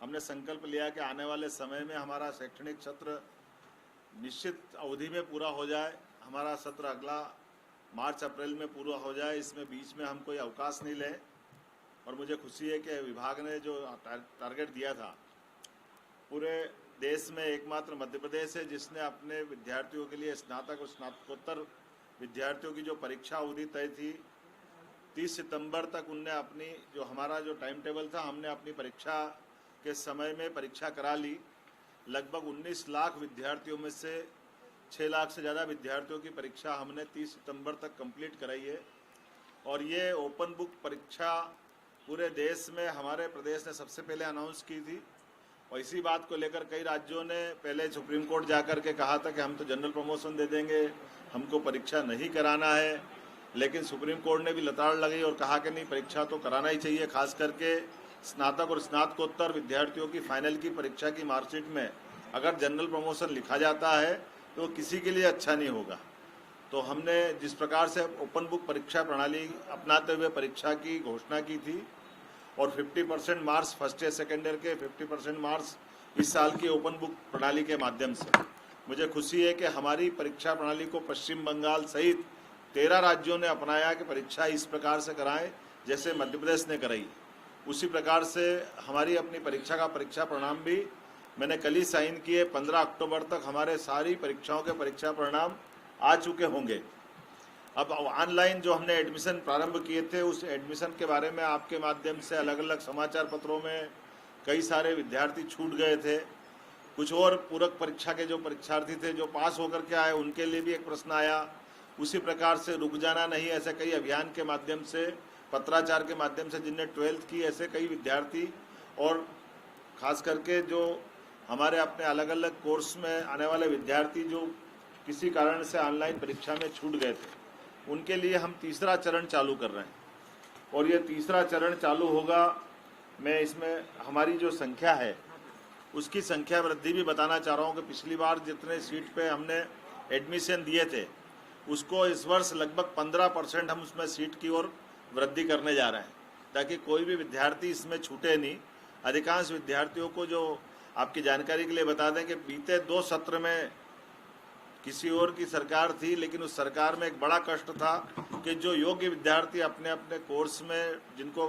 हमने संकल्प लिया कि आने वाले समय में हमारा शैक्षणिक सत्र निश्चित अवधि में पूरा हो जाए। हमारा सत्र अगला मार्च अप्रैल में पूरा हो जाए, इसमें बीच में हम कोई अवकाश नहीं लें। और मुझे खुशी है कि विभाग ने जो टारगेट दिया था, पूरे देश में एकमात्र मध्य प्रदेश है जिसने अपने विद्यार्थियों के लिए स्नातक और स्नातकोत्तर विद्यार्थियों की जो परीक्षा अवधि तय थी 30 सितंबर तक, उनने अपनी जो हमारा जो टाइम टेबल था, हमने अपनी परीक्षा के समय में परीक्षा करा ली। लगभग 19 लाख विद्यार्थियों में से 6 लाख से ज़्यादा विद्यार्थियों की परीक्षा हमने 30 सितंबर तक कंप्लीट कराई है। और ये ओपन बुक परीक्षा पूरे देश में हमारे प्रदेश ने सबसे पहले अनाउंस की थी। और इसी बात को लेकर कई राज्यों ने पहले सुप्रीम कोर्ट जाकर के कहा था कि हम तो जनरल प्रमोशन दे देंगे, हमको परीक्षा नहीं कराना है। लेकिन सुप्रीम कोर्ट ने भी लताड़ लगाई और कहा कि नहीं, परीक्षा तो कराना ही चाहिए। खास करके स्नातक और स्नातकोत्तर विद्यार्थियों की फाइनल की परीक्षा की मार्कशीट में अगर जनरल प्रमोशन लिखा जाता है तो किसी के लिए अच्छा नहीं होगा। तो हमने जिस प्रकार से ओपन बुक परीक्षा प्रणाली अपनाते हुए परीक्षा की घोषणा की थी और 50% marks first year second year के, 50% मार्क्स इस साल की ओपन बुक प्रणाली के माध्यम से, मुझे खुशी है कि हमारी परीक्षा प्रणाली को पश्चिम बंगाल सहित 13 राज्यों ने अपनाया कि परीक्षा इस प्रकार से कराएं जैसे मध्य प्रदेश ने कराई। उसी प्रकार से हमारी अपनी परीक्षा का परीक्षा परिणाम भी मैंने कल ही साइन किए। 15 अक्टूबर तक हमारे सारी परीक्षाओं के परीक्षा परिणाम आ चुके होंगे। अब ऑनलाइन जो हमने एडमिशन प्रारंभ किए थे, उस एडमिशन के बारे में आपके माध्यम से अलग अलग समाचार पत्रों में कई सारे विद्यार्थी छूट गए थे। कुछ और पूरक परीक्षा के जो परीक्षार्थी थे जो पास होकर के आए, उनके लिए भी एक प्रश्न आया। उसी प्रकार से रुक जाना नहीं, ऐसे कई अभियान के माध्यम से, पत्राचार के माध्यम से जिनने 12th की, ऐसे कई विद्यार्थी और खास करके जो हमारे अपने अलग अलग कोर्स में आने वाले विद्यार्थी जो किसी कारण से ऑनलाइन परीक्षा में छूट गए थे, उनके लिए हम तीसरा चरण चालू कर रहे हैं। और ये तीसरा चरण चालू होगा, मैं इसमें हमारी जो संख्या है उसकी संख्या वृद्धि भी बताना चाह रहा हूँ कि पिछली बार जितने सीट पे हमने एडमिशन दिए थे उसको इस वर्ष लगभग 15% हम उसमें सीट की ओर वृद्धि करने जा रहे हैं, ताकि कोई भी विद्यार्थी इसमें छूटे नहीं। अधिकांश विद्यार्थियों को जो आपकी जानकारी के लिए बता दें कि बीते 2 सत्र में किसी और की सरकार थी, लेकिन उस सरकार में एक बड़ा कष्ट था कि जो योग्य विद्यार्थी अपने अपने कोर्स में जिनको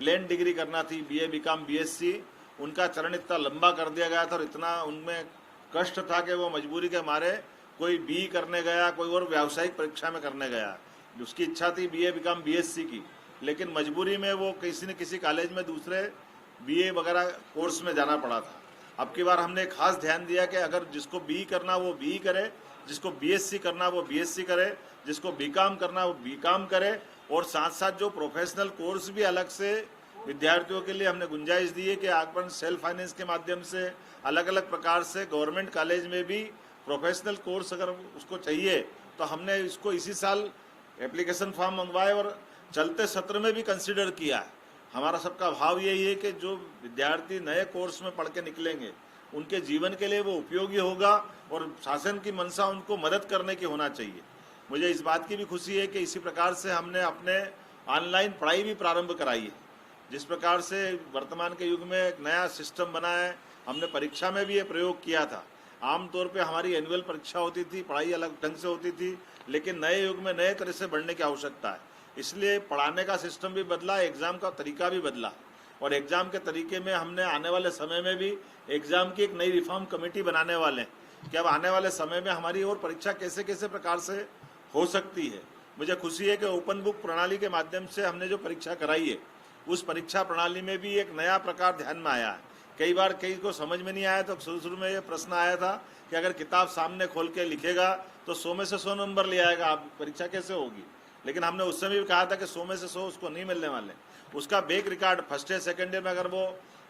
प्लेन डिग्री करना थी, बीए, बीकॉम, बीएससी, उनका चरण इतना लंबा कर दिया गया था और इतना उनमें कष्ट था कि वो मजबूरी के मारे कोई बी करने गया, कोई और व्यावसायिक परीक्षा में करने गया। उसकी इच्छा थी बीए, बीकॉम, बीएससी की, लेकिन मजबूरी में वो किसी न किसी कॉलेज में दूसरे बीए वगैरह कोर्स में जाना पड़ा था। अब की बार हमने खास ध्यान दिया कि अगर जिसको बी करना वो बी करे, जिसको बीएससी करना वो बीएससी करे, जिसको बीकॉम करना वो बीकॉम करे। और साथ साथ जो प्रोफेशनल कोर्स भी अलग से विद्यार्थियों के लिए हमने गुंजाइश दी है कि आगमन सेल्फ फाइनेंस के माध्यम से अलग अलग प्रकार से गवर्नमेंट कॉलेज में भी प्रोफेशनल कोर्स अगर उसको चाहिए तो हमने इसको इसी साल एप्लीकेशन फॉर्म मंगवाए और चलते सत्र में भी कंसिडर किया है। हमारा सबका भाव यही है कि जो विद्यार्थी नए कोर्स में पढ़ के निकलेंगे उनके जीवन के लिए वो उपयोगी होगा और शासन की मंशा उनको मदद करने की होना चाहिए। मुझे इस बात की भी खुशी है कि इसी प्रकार से हमने अपने ऑनलाइन पढ़ाई भी प्रारंभ कराई है। जिस प्रकार से वर्तमान के युग में एक नया सिस्टम बना है, हमने परीक्षा में भी ये प्रयोग किया था। आमतौर पे हमारी एनुअल परीक्षा होती थी, पढ़ाई अलग ढंग से होती थी, लेकिन नए युग में नए तरह से बढ़ने की आवश्यकता है। इसलिए पढ़ाने का सिस्टम भी बदला, एग्ज़ाम का तरीका भी बदला। और एग्ज़ाम के तरीके में हमने आने वाले समय में भी एग्ज़ाम की एक नई रिफॉर्म कमेटी बनाने वाले हैं कि अब आने वाले समय में हमारी और परीक्षा कैसे कैसे प्रकार से हो सकती है। मुझे खुशी है कि ओपन बुक प्रणाली के माध्यम से हमने जो परीक्षा कराई है उस परीक्षा प्रणाली में भी एक नया प्रकार ध्यान में आया है। कई बार कई को समझ में नहीं आया तो शुरू में ये प्रश्न आया था कि अगर किताब सामने खोल के लिखेगा तो 100 में से 100 नंबर ले आएगा, आप परीक्षा कैसे होगी। लेकिन हमने उस समय भी कहा था कि 100 में से 100 उसको नहीं मिलने वाले। उसका back record first year second year में, अगर वो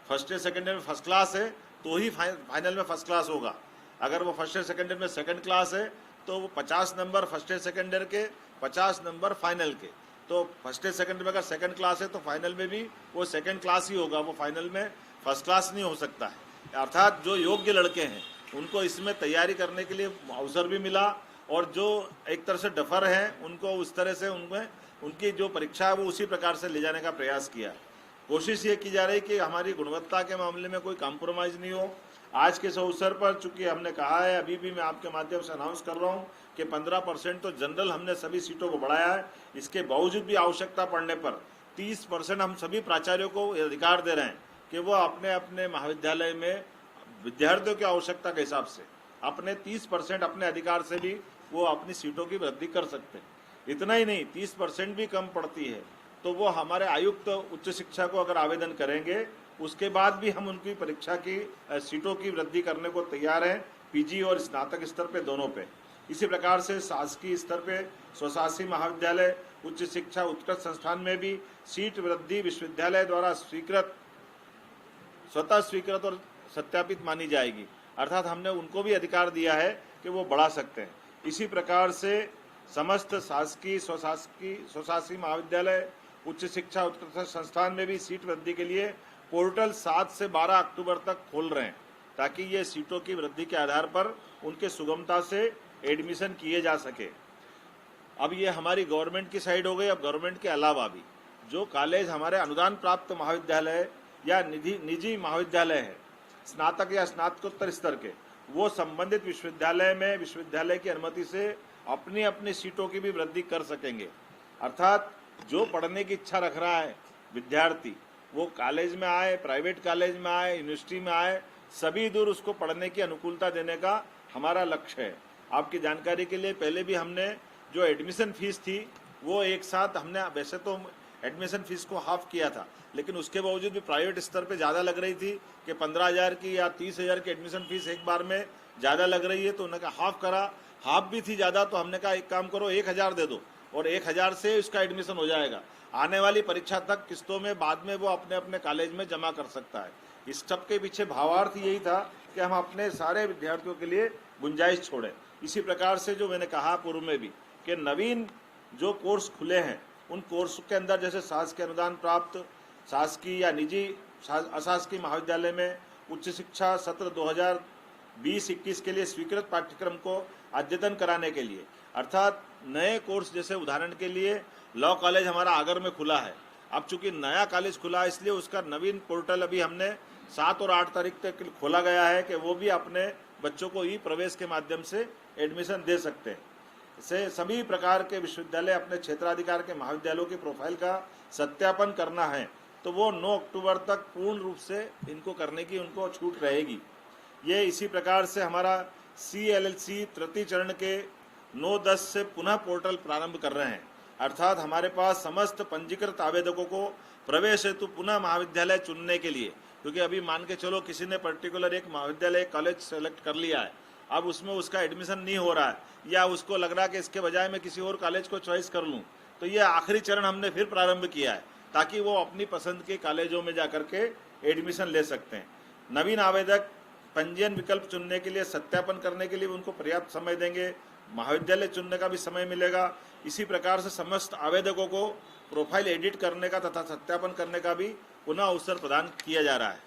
फर्स्ट ईयर सेकेंड ईयर में फर्स्ट क्लास है तो ही फाइनल में फर्स्ट क्लास होगा। अगर वो फर्स्ट ईयर सेकेंड ईयर में सेकेंड क्लास है तो वो 50 number first year second year के, 50 नंबर फाइनल के। तो फर्स्ट ईयर सेकेंड में अगर सेकेंड क्लास है तो फाइनल में भी वो सेकेंड क्लास ही होगा, वो फाइनल में फर्स्ट क्लास नहीं हो सकता है। अर्थात जो योग्य लड़के हैं उनको इसमें तैयारी करने के लिए अवसर भी मिला और जो एक तरह से डफर हैं उनको उस तरह से उनमें उनकी जो परीक्षा है वो उसी प्रकार से ले जाने का प्रयास किया। कोशिश ये की जा रही कि हमारी गुणवत्ता के मामले में कोई कॉम्प्रोमाइज़ नहीं हो। आज के इस अवसर पर चूंकि हमने कहा है, अभी भी मैं आपके माध्यम से अनाउंस कर रहा हूँ कि 15% तो जनरल हमने सभी सीटों को बढ़ाया है। इसके बावजूद भी आवश्यकता पड़ने पर 30% हम सभी प्राचार्यों को अधिकार दे रहे हैं कि वो अपने अपने महाविद्यालय में विद्यार्थियों की आवश्यकता के हिसाब से अपने 30% अपने अधिकार से भी वो अपनी सीटों की वृद्धि कर सकते हैं। इतना ही नहीं, 30% भी कम पड़ती है तो वो हमारे आयुक्त उच्च शिक्षा को अगर आवेदन करेंगे, उसके बाद भी हम उनकी परीक्षा की सीटों की वृद्धि करने को तैयार हैं, पीजी और स्नातक स्तर पे दोनों पे। इसी प्रकार से शासकीय स्तर पे स्वशासी महाविद्यालय, उच्च शिक्षा उत्कृष्ट संस्थान में भी सीट वृद्धि विश्वविद्यालय द्वारा स्वतः स्वीकृत और सत्यापित मानी जाएगी। अर्थात हमने उनको भी अधिकार दिया है कि वो बढ़ा सकते हैं। इसी प्रकार से समस्त शासकीय स्वशासी महाविद्यालय, उच्च शिक्षा उत्कृष्ट संस्थान में भी सीट वृद्धि के लिए पोर्टल 7 से 12 अक्टूबर तक खोल रहे हैं, ताकि ये सीटों की वृद्धि के आधार पर उनके सुगमता से एडमिशन किए जा सके। अब ये हमारी गवर्नमेंट की साइड हो गई। अब गवर्नमेंट के अलावा भी जो कॉलेज हमारे अनुदान प्राप्त महाविद्यालय या निजी महाविद्यालय है, स्नातक या स्नातकोत्तर स्तर के, वो संबंधित विश्वविद्यालय में विश्वविद्यालय की अनुमति से अपनी अपनी सीटों की भी वृद्धि कर सकेंगे। अर्थात जो पढ़ने की इच्छा रख रहा है विद्यार्थी, वो कॉलेज में आए, प्राइवेट कॉलेज में आए, यूनिवर्सिटी में आए, सभी दूर उसको पढ़ने की अनुकूलता देने का हमारा लक्ष्य है। आपकी जानकारी के लिए पहले भी हमने जो एडमिशन फीस थी वो एक साथ हमने, वैसे तो एडमिशन फीस को हाफ किया था, लेकिन उसके बावजूद भी प्राइवेट स्तर पे ज़्यादा लग रही थी कि 15,000 की या 30,000 की एडमिशन फीस एक बार में ज़्यादा लग रही है, तो उन्होंने कहा हाफ करा। हाफ भी थी ज़्यादा, तो हमने कहा एक काम करो, 1,000 दे दो और 1,000 से उसका एडमिशन हो जाएगा। आने वाली परीक्षा तक किस्तों में बाद में वो अपने अपने कॉलेज में जमा कर सकता है। इस सब के पीछे भावार्थ यही था कि हम अपने सारे विद्यार्थियों के लिए गुंजाइश छोड़ें। इसी प्रकार से जो मैंने कहा पूर्व में भी कि नवीन जो कोर्स खुले हैं, उन कोर्स के अंदर जैसे शासकीय अनुदान प्राप्त शासकीय या निजी अशासकीय महाविद्यालय में उच्च शिक्षा सत्र 2020-21 के लिए स्वीकृत पाठ्यक्रम को अद्यतन कराने के लिए, अर्थात नए कोर्स, जैसे उदाहरण के लिए लॉ कॉलेज हमारा आगर में खुला है। अब चूंकि नया कॉलेज खुला है, इसलिए उसका नवीन पोर्टल अभी हमने 7 और 8 तारीख तक खोला गया है कि वो भी अपने बच्चों को ई प्रवेश के माध्यम से एडमिशन दे सकते हैं। से सभी प्रकार के विश्वविद्यालय अपने क्षेत्राधिकार के महाविद्यालयों की प्रोफाइल का सत्यापन करना है, तो वो 9 अक्टूबर तक पूर्ण रूप से इनको करने की उनको छूट रहेगी। ये इसी प्रकार से हमारा CLLC तृतीय चरण के 9-10 से पुनः पोर्टल प्रारंभ कर रहे हैं। अर्थात हमारे पास समस्त पंजीकृत आवेदकों को प्रवेश हेतु पुनः महाविद्यालय चुनने के लिए, क्योंकि अभी मान के चलो किसी ने पर्टिकुलर एक महाविद्यालय कॉलेज सेलेक्ट कर लिया है, अब उसमें उसका एडमिशन नहीं हो रहा है या उसको लग रहा है कि इसके बजाय मैं किसी और कॉलेज को चॉइस कर लूँ, तो ये आखिरी चरण हमने फिर प्रारंभ किया है ताकि वो अपनी पसंद के कॉलेजों में जा करके एडमिशन ले सकते हैं। नवीन आवेदक पंजीयन विकल्प चुनने के लिए, सत्यापन करने के लिए उनको पर्याप्त समय देंगे, महाविद्यालय चुनने का भी समय मिलेगा। इसी प्रकार से समस्त आवेदकों को प्रोफाइल एडिट करने का तथा सत्यापन करने का भी पुनः अवसर प्रदान किया जा रहा है।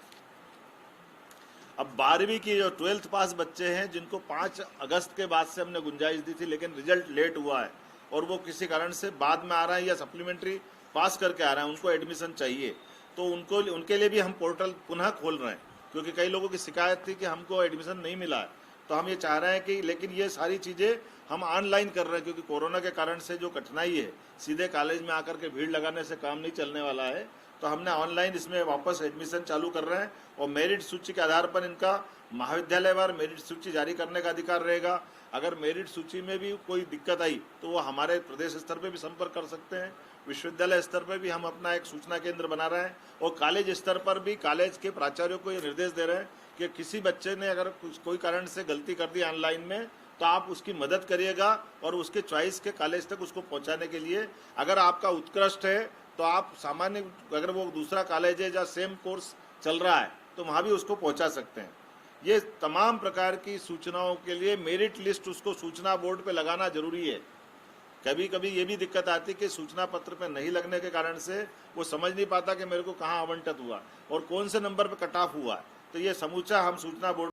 अब 12वीं की जो 12th पास बच्चे हैं, जिनको 5 अगस्त के बाद से हमने गुंजाइश दी थी, लेकिन रिजल्ट लेट हुआ है और वो किसी कारण से बाद में आ रहा है या सप्लीमेंट्री पास करके आ रहा है, उनको एडमिशन चाहिए, तो उनके लिए भी हम पोर्टल पुनः खोल रहे हैं, क्योंकि कई लोगों की शिकायत थी कि हमको एडमिशन नहीं मिला है। तो हम ये चाह रहे हैं कि, लेकिन ये सारी चीज़ें हम ऑनलाइन कर रहे हैं, क्योंकि कोरोना के कारण से जो कठिनाई है, सीधे कॉलेज में आकर के भीड़ लगाने से काम नहीं चलने वाला है, तो हमने ऑनलाइन इसमें वापस एडमिशन चालू कर रहे हैं और मेरिट सूची के आधार पर इनका महाविद्यालयवार मेरिट सूची जारी करने का अधिकार रहेगा। अगर मेरिट सूची में भी कोई दिक्कत आई तो वो हमारे प्रदेश स्तर पे भी संपर्क कर सकते हैं। विश्वविद्यालय स्तर पर भी हम अपना एक सूचना केंद्र बना रहे हैं और कॉलेज स्तर पर भी कॉलेज के प्राचार्यों को ये निर्देश दे रहे हैं कि किसी बच्चे ने अगर कोई कारण से गलती कर दी ऑनलाइन में, तो आप उसकी मदद करिएगा और उसके चॉइस के कॉलेज तक उसको पहुंचाने के लिए, अगर आपका उत्कृष्ट है तो आप सामान्य, अगर वो दूसरा कॉलेज है या सेम कोर्स चल रहा है तो वहाँ भी उसको पहुँचा सकते हैं। ये तमाम प्रकार की सूचनाओं के लिए मेरिट लिस्ट उसको सूचना बोर्ड पे लगाना जरूरी है। कभी कभी ये भी दिक्कत आती है कि सूचना पत्र पे नहीं लगने के कारण से वो समझ नहीं पाता कि मेरे को कहाँ आवंटित हुआ और कौन से नंबर पे कट ऑफ हुआ, तो ये समूचा हम सूचना बोर्ड